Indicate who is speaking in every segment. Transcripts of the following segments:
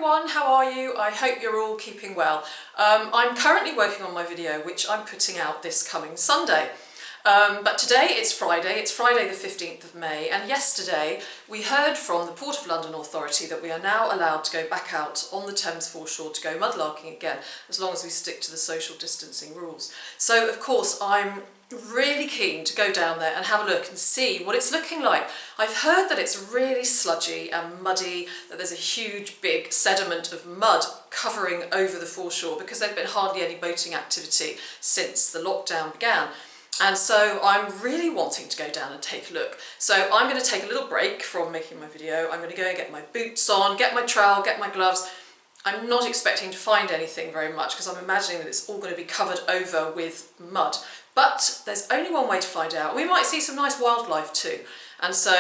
Speaker 1: everyone, how are you? I hope you're all keeping well. I'm currently working on my video which I'm putting out this coming Sunday. But today it's Friday the 15th of May, and yesterday we heard from the Port of London Authority that we are now allowed to go back out on the Thames foreshore to go mudlarking again, as long as we stick to the social distancing rules. So of course I'm really keen to go down there and have a look and see what it's looking like. I've heard that it's really sludgy and muddy, that there's a huge big sediment of mud covering over the foreshore because there's been hardly any boating activity since the lockdown began. And so I'm really wanting to go down and take a look. So I'm going to take a little break from making my video. I'm going to go and get my boots on, get my trowel, get my gloves. I'm not expecting to find anything very much because I'm imagining that it's all going to be covered over with mud. But there's only one way to find out. We might see some nice wildlife too. And so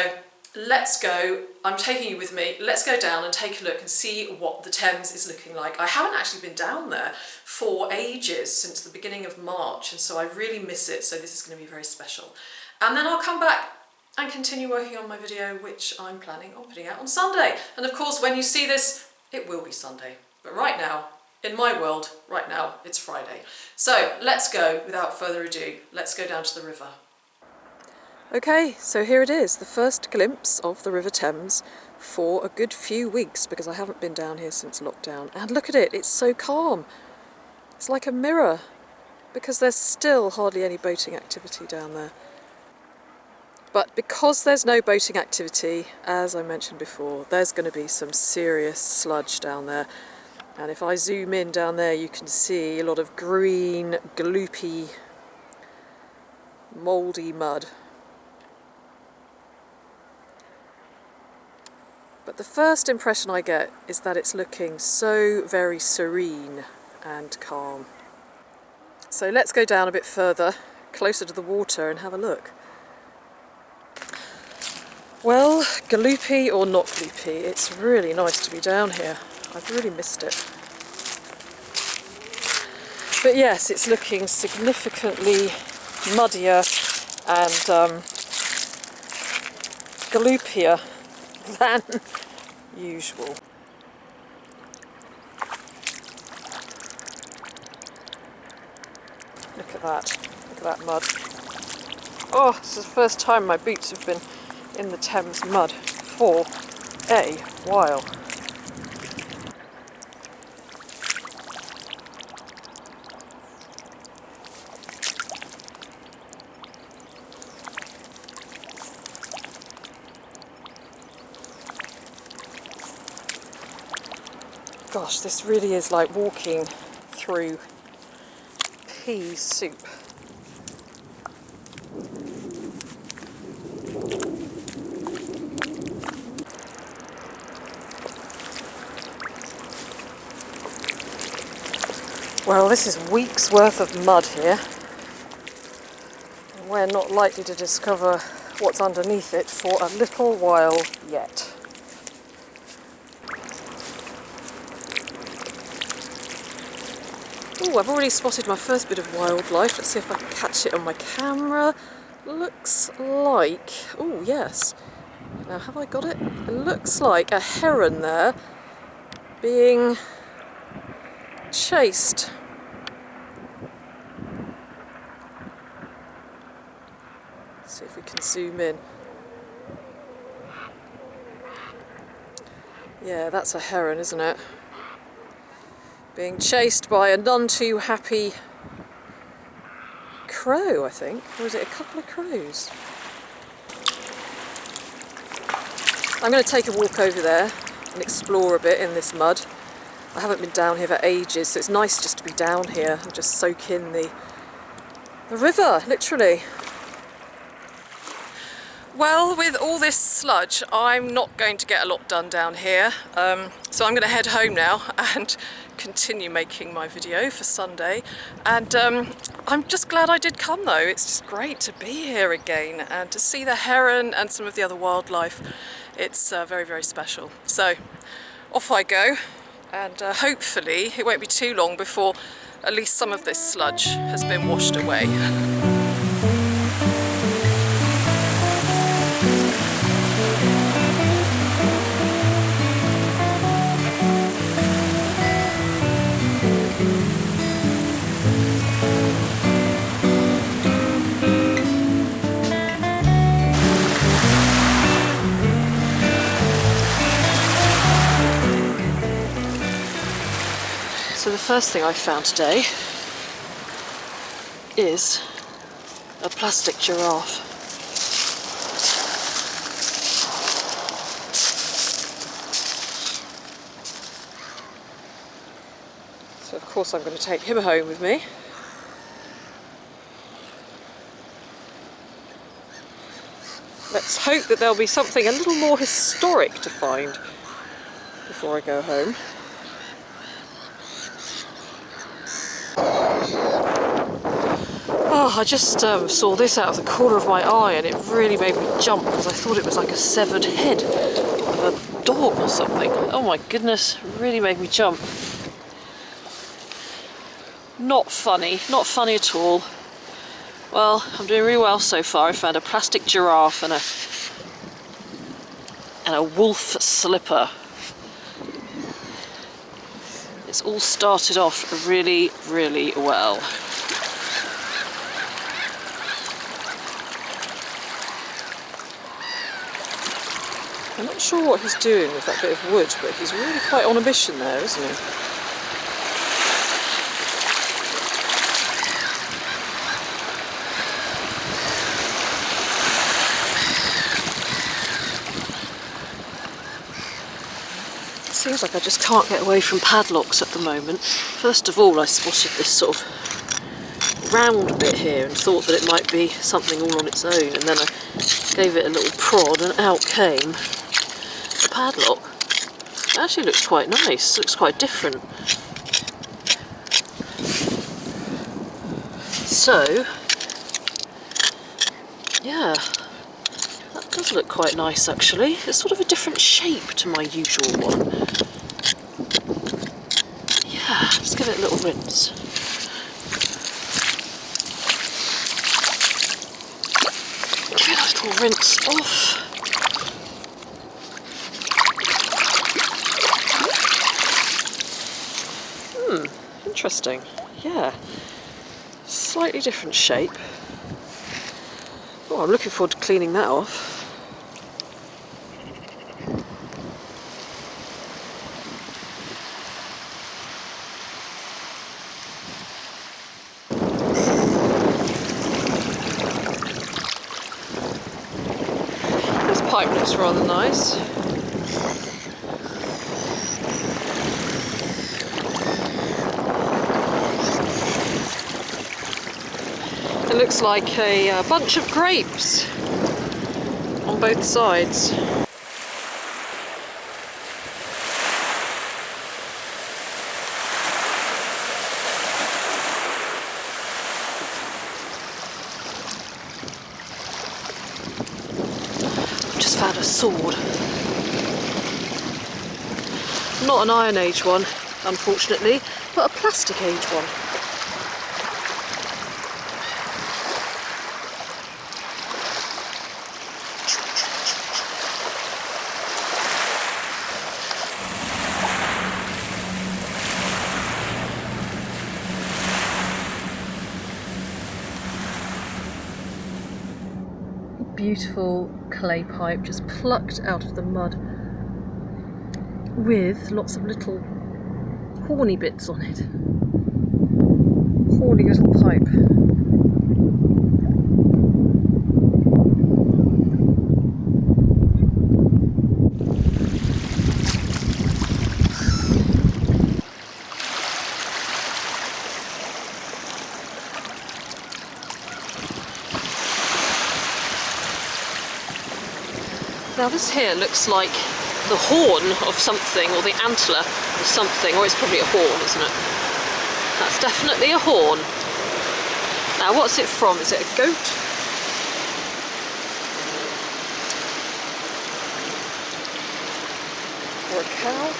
Speaker 1: let's go. I'm taking you with me. Let's go down and take a look and see what the Thames is looking like. I haven't actually been down there for ages, since the beginning of March, and so I really miss it, so this is going to be very special. And then I'll come back and continue working on my video, which I'm planning on putting out on Sunday. And of course, when you see this, it will be Sunday. But right now, in my world, right now, it's Friday. So let's go, without further ado, let's go down to the river. Okay, so here it is, the first glimpse of the River Thames for a good few weeks, because I haven't been down here since lockdown. And look at it, it's so calm. It's like a mirror, because there's still hardly any boating activity down there. But because there's no boating activity, as I mentioned before, there's going to be some serious sludge down there. And if I zoom in down there, you can see a lot of green, gloopy, mouldy mud. But the first impression I get is that it's looking so very serene and calm. So let's go down a bit further, closer to the water, and have a look. Well, gloopy or not gloopy, it's really nice to be down here. I've really missed it. But yes, it's looking significantly muddier and gloopier than usual. Look at that mud. Oh, this is the first time my boots have been in the Thames mud for a while. Gosh, this really is like walking through pea soup. Well, this is weeks worth of mud here. We're not likely to discover what's underneath it for a little while yet. Oh, I've already spotted my first bit of wildlife. Let's see if I can catch it on my camera. Looks like... oh, yes. Now, have I got it? It looks like a heron there being chased. Let's see if we can zoom in. Yeah, that's a heron, isn't it? Being chased by a none too happy crow, I think. Or is it a couple of crows? I'm going to take a walk over there and explore a bit in this mud. I haven't been down here for ages, so it's nice just to be down here and just soak in the river, literally. Well, with all this sludge, I'm not going to get a lot done down here. So I'm going to head home now and continue making my video for Sunday. And I'm just glad I did come though. It's just great to be here again and to see the heron and some of the other wildlife. It's very, very special. So off I go, and hopefully it won't be too long before at least some of this sludge has been washed away. first thing I found today is a plastic giraffe. So of course I'm going to take him home with me. Let's hope that there'll be something a little more historic to find before I go home. Oh, I just saw this out of the corner of my eye and it really made me jump because I thought it was like a severed head of a dog or something. Oh my goodness, it really made me jump. Not funny at all. Well, I'm doing really well so far. I found a plastic giraffe and a wolf slipper. It's all started off really, really well. I'm not sure what he's doing with that bit of wood, but he's really quite on a mission there, isn't he? Seems like I just can't get away from padlocks at the moment. First of all, I spotted this sort of round bit here and thought that it might be something all on its own, and then I gave it a little prod and out came a padlock. It actually looks quite nice, looks quite different. So, yeah, that does look quite nice actually. It's sort of a different shape to my usual one. Yeah, let's give it a little rinse. Give it a little rinse off. Interesting. Yeah, slightly different shape. Oh, I'm looking forward to cleaning that off. This pipe looks rather nice. It looks like a bunch of grapes on both sides. I've just found a sword. Not an Iron Age one, unfortunately, but a Plastic Age one. Beautiful clay pipe just plucked out of the mud with lots of little horny bits on it. Horny little pipe. Now this here looks like the horn of something, or the antler of something, or it's probably a horn, isn't it? That's definitely a horn. Now what's it from? Is it a goat? Or a cow?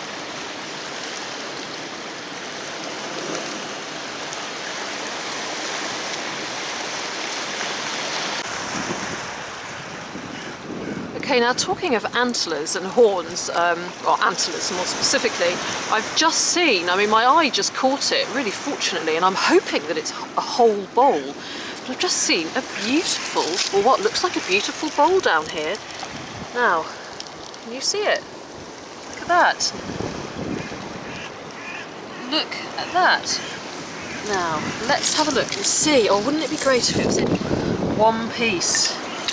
Speaker 1: Okay, now talking of antlers and horns, or antlers more specifically, I've just seen, I mean my eye just caught it, really fortunately, and I'm hoping that it's a whole bowl, but I've just seen a beautiful, or what looks like a beautiful bowl down here. Now, can you see it? Look at that. look at that. Now, let's have a look and see. Oh, wouldn't it be great if it was in one piece?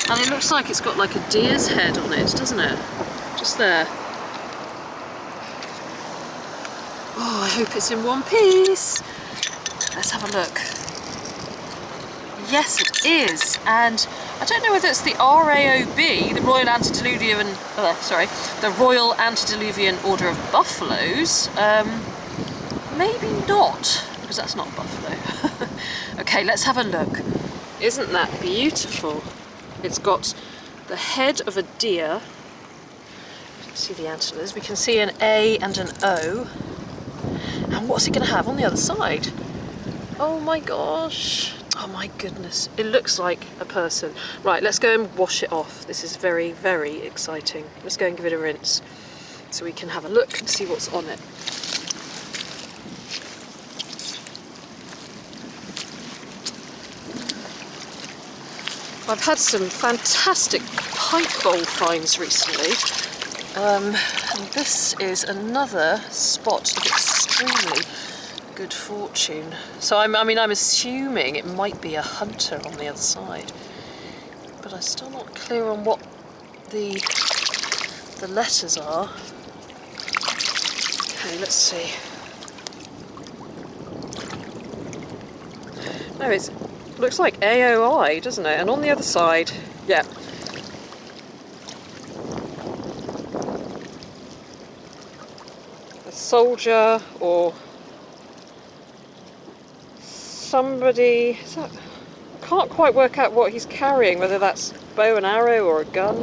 Speaker 1: And it looks like it's got like a deer's head on it, doesn't it? Just there. Oh, I hope it's in one piece. Let's have a look. Yes, it is. And I don't know whether it's the RAOB, the Royal Antediluvian, the Royal Antediluvian Order of Buffaloes. Maybe not, because that's not a buffalo. Okay, let's have a look. Isn't that beautiful? It's got the head of a deer. You can see the antlers. We can see an A and an O. And what's it going to have on the other side? Oh my gosh. Oh my goodness. It looks like a person. Right, let's go and wash it off. This is very, very exciting. Let's go and give it a rinse so we can have a look and see what's on it. I've had some fantastic pipe bowl finds recently, and this is another spot of extremely good fortune. So I'm assuming it might be a hunter on the other side, but I'm still not clear on what the letters are. Okay, let's see. No, it looks like AOI, doesn't it? And on the other side, yeah. A soldier or somebody. I can't quite work out what he's carrying, whether that's bow and arrow or a gun.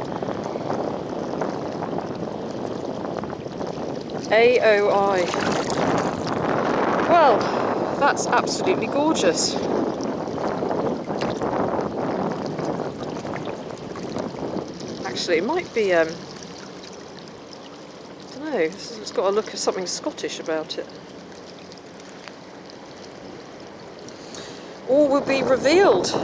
Speaker 1: AOI. Well, that's absolutely gorgeous. Actually, it might be, I don't know, it's got a look of something Scottish about it. All will be revealed.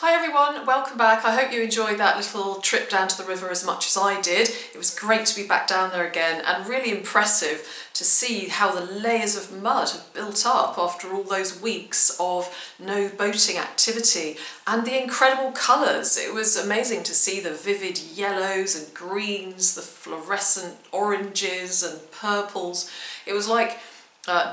Speaker 1: Hi everyone, welcome back. I hope you enjoyed that little trip down to the river as much as I did. It was great to be back down there again and really impressive to see how the layers of mud have built up after all those weeks of no boating activity and the incredible colours. It was amazing to see the vivid yellows and greens, the fluorescent oranges and purples. It was like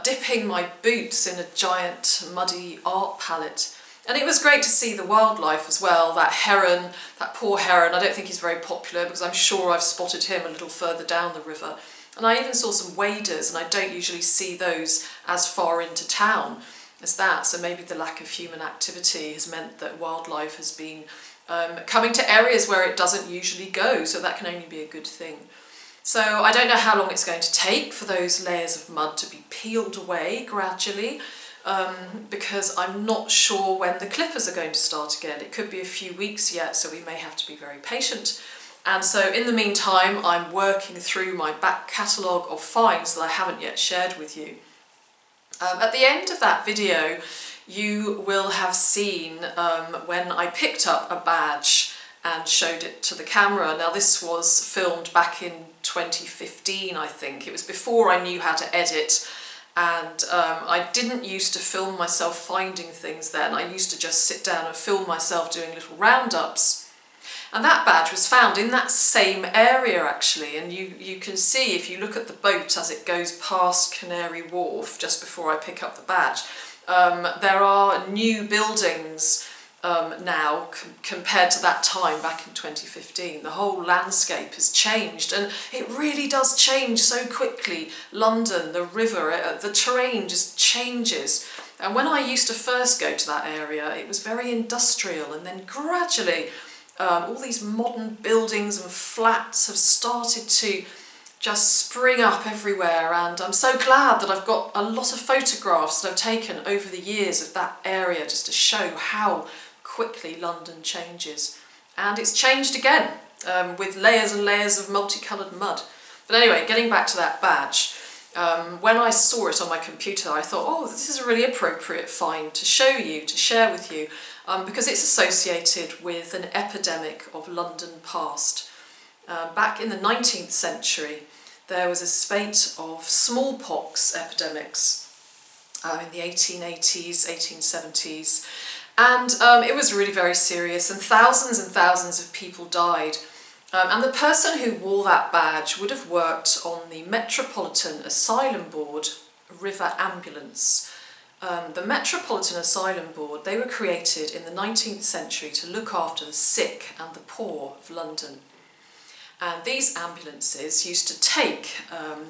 Speaker 1: dipping my boots in a giant muddy art palette. And it was great to see the wildlife as well, that heron, that poor heron. I don't think he's very popular because I'm sure I've spotted him a little further down the river. And I even saw some waders, and I don't usually see those as far into town as that. So maybe the lack of human activity has meant that wildlife has been coming to areas where it doesn't usually go, so that can only be a good thing. So I don't know how long it's going to take for those layers of mud to be peeled away gradually. Because I'm not sure when the clippers are going to start again. It could be a few weeks yet, so we may have to be very patient. And so in the meantime, I'm working through my back catalogue of finds that I haven't yet shared with you. At the end of that video, you will have seen when I picked up a badge and showed it to the camera. Now this was filmed back in 2015, I think. It was before I knew how to edit. And I didn't used to film myself finding things then. I used to just sit down and film myself doing little roundups. And that badge was found in that same area actually, and you can see if you look at the boat as it goes past Canary Wharf just before I pick up the badge, there are new buildings now compared to that time back in 2015. The whole landscape has changed, and it really does change so quickly. London, the river, the terrain just changes. And when I used to first go to that area, it was very industrial, and then gradually All these modern buildings and flats have started to just spring up everywhere, and I'm so glad that I've got a lot of photographs that I've taken over the years of that area just to show how quickly London changes. And it's changed again with layers and layers of multicoloured mud. But anyway, getting back to that badge, when I saw it on my computer I thought, oh, this is a really appropriate find to show you, to share with you, because it's associated with an epidemic of London past. Back in the 19th century there was a spate of smallpox epidemics in the 1880s, 1870s, and it was really very serious, and thousands of people died. And the person who wore that badge would have worked on the Metropolitan Asylum Board River Ambulance. The Metropolitan Asylum Board, they were created in the 19th century to look after the sick and the poor of London. And these ambulances used to take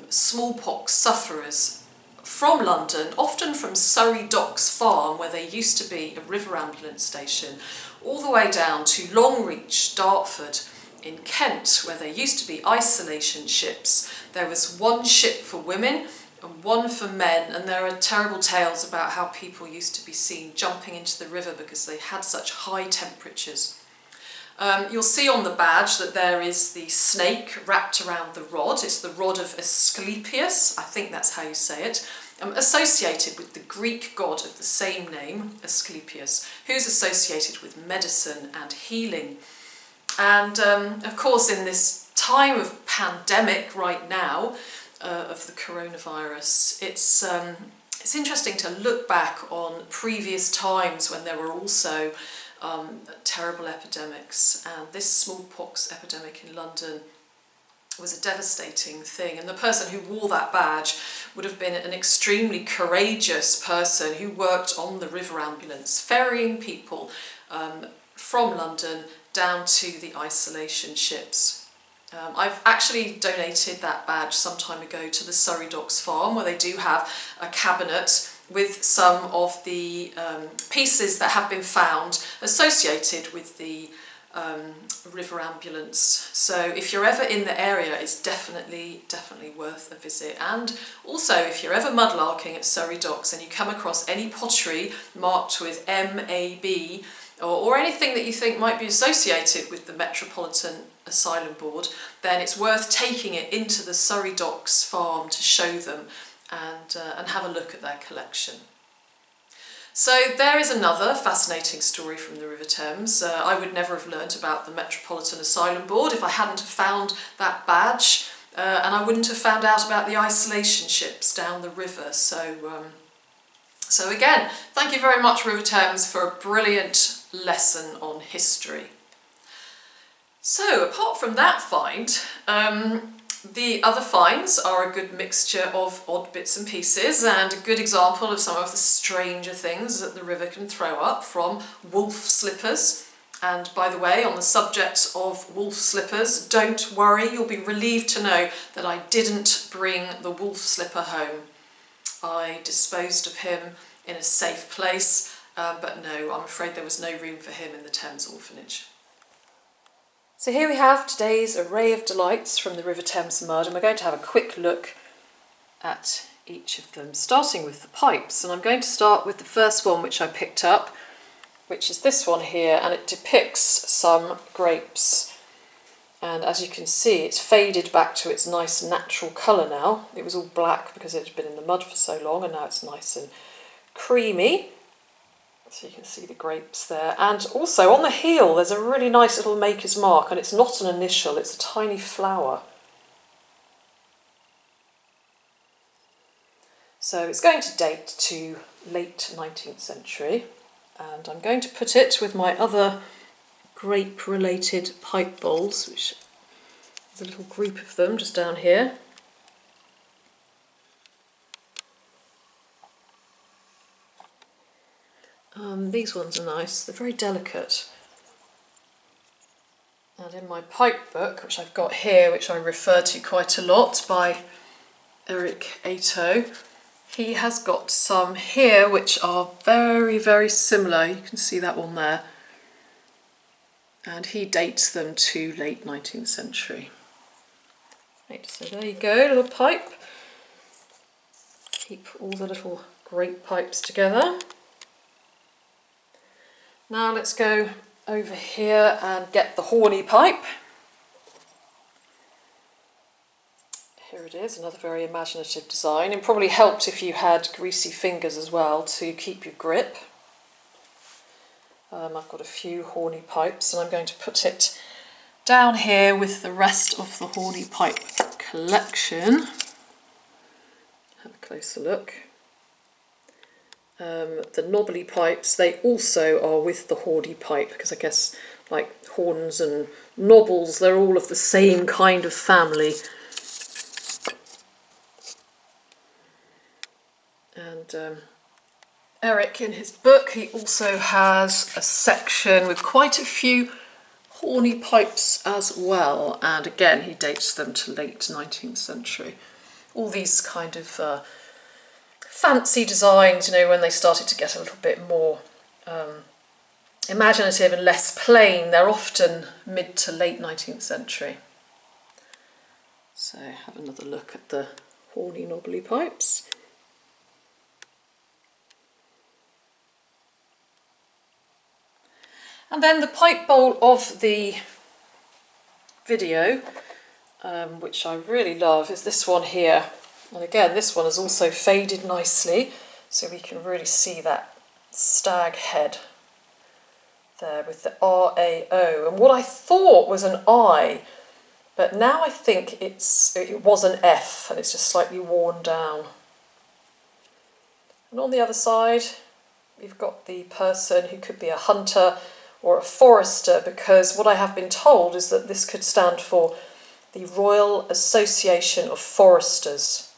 Speaker 1: smallpox sufferers from London, often from Surrey Docks Farm, where there used to be a river ambulance station, all the way down to Longreach, Dartford, in Kent, where there used to be isolation ships. There was one ship for women and one for men, and there are terrible tales about how people used to be seen jumping into the river because they had such high temperatures. You'll see on the badge that there is the snake wrapped around the rod. It's the rod of Asclepius, I think that's how you say it, associated with the Greek god of the same name, Asclepius, who's associated with medicine and healing. And of course, in this time of pandemic right now, of the coronavirus, it's interesting to look back on previous times when there were also terrible epidemics, and this smallpox epidemic in London was a devastating thing, and the person who wore that badge would have been an extremely courageous person who worked on the river ambulance, ferrying people from London down to the isolation ships. I've actually donated that badge some time ago to the Surrey Docks Farm, where they do have a cabinet with some of the pieces that have been found associated with the river ambulance. So if you're ever in the area, it's definitely worth a visit. And also, if you're ever mudlarking at Surrey Docks and you come across any pottery marked with MAB, or anything that you think might be associated with the Metropolitan Asylum Board, then it's worth taking it into the Surrey Docks Farm to show them and have a look at their collection. So there is another fascinating story from the River Thames. I would never have learnt about the Metropolitan Asylum Board if I hadn't have found that badge, and I wouldn't have found out about the isolation ships down the river. So again, thank you very much, River Thames, for a brilliant lesson on history. So apart from that find, the other finds are a good mixture of odd bits and pieces, and a good example of some of the stranger things that the river can throw up, from wolf slippers. And by the way, on the subject of wolf slippers, don't worry, you'll be relieved to know that I didn't bring the wolf slipper home. I disposed of him in a safe place, but no, I'm afraid there was no room for him in the Thames orphanage. So here we have today's array of delights from the River Thames mud, and we're going to have a quick look at each of them, starting with the pipes. And I'm going to start with the first one which I picked up, which is this one here, and it depicts some grapes. And as you can see, it's faded back to its nice natural colour now. It was all black because it had been in the mud for so long, and now it's nice and creamy. So you can see the grapes there. And also on the heel there's a really nice little maker's mark, and it's not an initial, it's a tiny flower. So it's going to date to late 19th century, and I'm going to put it with my other grape-related pipe bowls, which is a little group of them just down here. These ones are nice, they're very delicate. And in my pipe book, which I've got here, which I refer to quite a lot, by Eric Ato, he has got some here which are very, very similar. You can see that one there. and he dates them to late 19th century. Right, so there you go, little pipe. Keep all the little grape pipes together. Now let's go over here and get the horny pipe. Here it is, another very imaginative design. It probably helped if you had greasy fingers as well to keep your grip. I've got a few horny pipes and I'm going to put it down here with the rest of the horny pipe collection. Have a closer look. The knobbly pipes, they also are with the horny pipe because I guess like horns and knobbles, they're all of the same kind of family. And Eric, in his book, he also has a section with quite a few horny pipes as well, and again he dates them to late 19th century. All these kind of fancy designs, you know, when they started to get a little bit more imaginative and less plain, they're often mid to late 19th century. So have another look at the horny knobbly pipes. And then the pipe bowl of the video, which I really love, is this one here. And again, this one has also faded nicely, so we can really see that stag head there with the RAO. And what I thought was an I, but now I think it was an F, and it's just slightly worn down. And on the other side, we've got the person who could be a hunter or a forester, because what I have been told is that this could stand for the Royal Association of Foresters.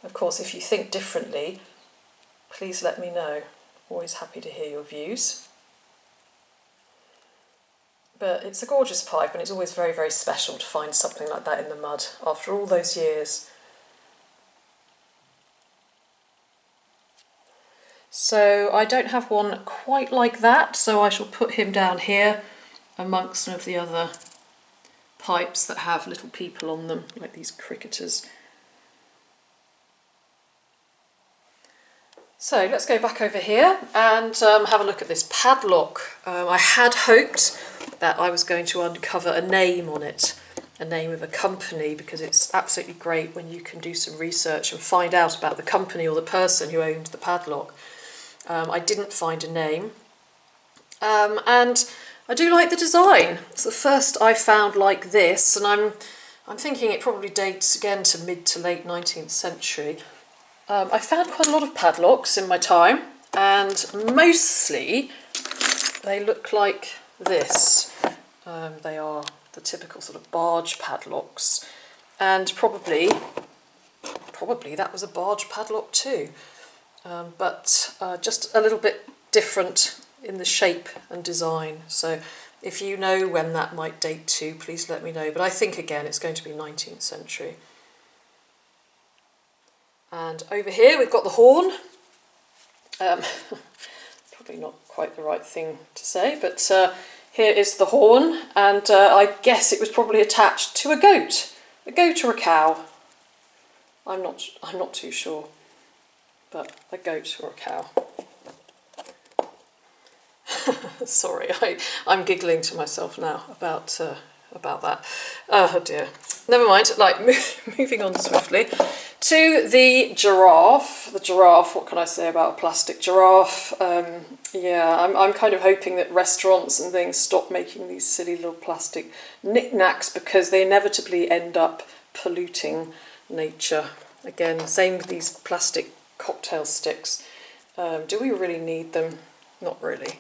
Speaker 1: Of course, if you think differently, please let me know. Always happy to hear your views. But it's a gorgeous pipe, and it's always very, very special to find something like that in the mud after all those years. So I don't have one quite like that, so I shall put him down here amongst some of the other pipes that have little people on them, like these cricketers. So let's go back over here and have a look at this padlock. I had hoped that I was going to uncover a name on it, a name of a company, because it's absolutely great when you can do some research and find out about the company or the person who owned the padlock. I didn't find a name, and I do like the design. It's the first I found like this, and I'm thinking it probably dates again to mid to late 19th century. I found quite a lot of padlocks in my time, and mostly they look like this. They are the typical sort of barge padlocks, and probably that was a barge padlock too. But just a little bit different in the shape and design. So if you know when that might date to, please let me know. But I think again it's going to be 19th century. And over here we've got the horn. Probably not quite the right thing to say, but here is the horn, and I guess it was probably attached to a goat or a cow. I'm not too sure. But a goat or a cow. Sorry, I'm giggling to myself now about that. Oh dear. Never mind. Like moving on swiftly to the giraffe. The giraffe. What can I say about a plastic giraffe? Yeah, I'm kind of hoping that restaurants and things stop making these silly little plastic knickknacks, because they inevitably end up polluting nature. Again, same with these plastic cocktail sticks. Do we really need them? Not really.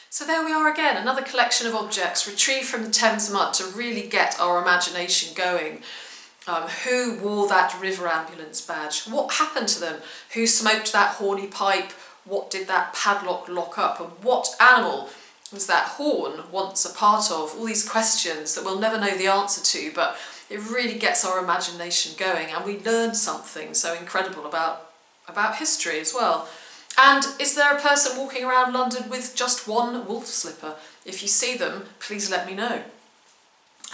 Speaker 1: So there we are again, another collection of objects retrieved from the Thames mud to really get our imagination going. Who wore that river ambulance badge? What happened to them? Who smoked that horny pipe? What did that padlock lock up? And what animal was that horn once a part of? All these questions that we'll never know the answer to, but it really gets our imagination going, and we learn something so incredible about history as well. And is there a person walking around London with just one wolf slipper? If you see them, please let me know.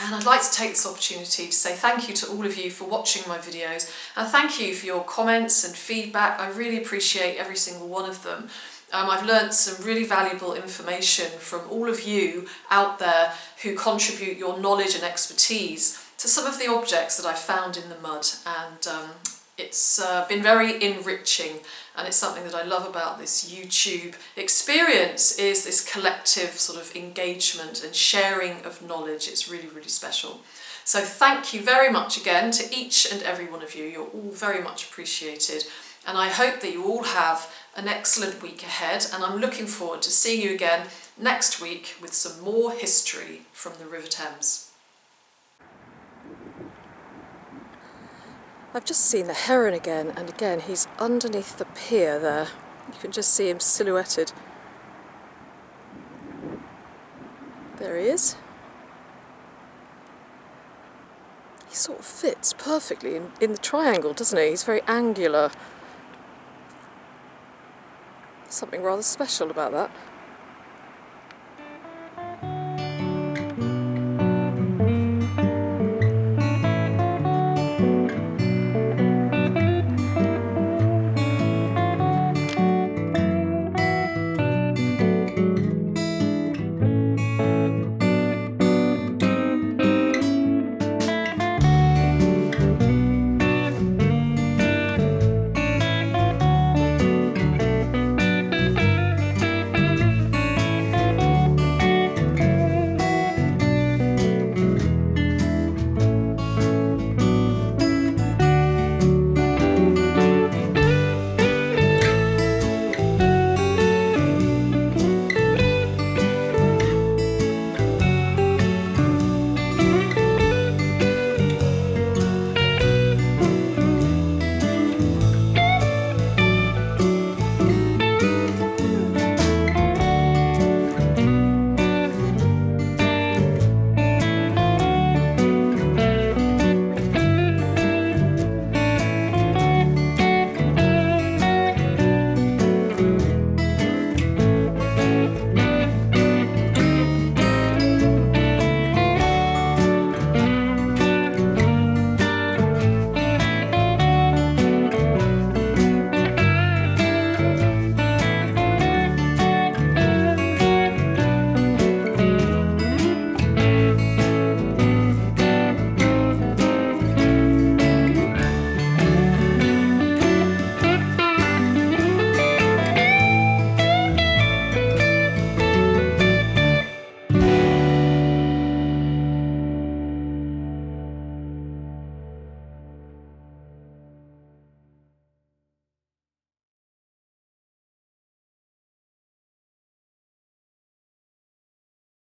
Speaker 1: And I'd like to take this opportunity to say thank you to all of you for watching my videos, and thank you for your comments and feedback. I really appreciate every single one of them. I've learnt some really valuable information from all of you out there who contribute your knowledge and expertise to some of the objects that I've found in the mud, and it's been very enriching, and it's something that I love about this YouTube experience, is this collective sort of engagement and sharing of knowledge. It's really, really special. So thank you very much again to each and every one of you. You're all very much appreciated, and I hope that you all have an excellent week ahead, and I'm looking forward to seeing you again next week with some more history from the River Thames. I've just seen the heron again, and again he's underneath the pier there. You can just see him silhouetted. There he is. He sort of fits perfectly in the triangle, doesn't he? He's very angular. Something rather special about that.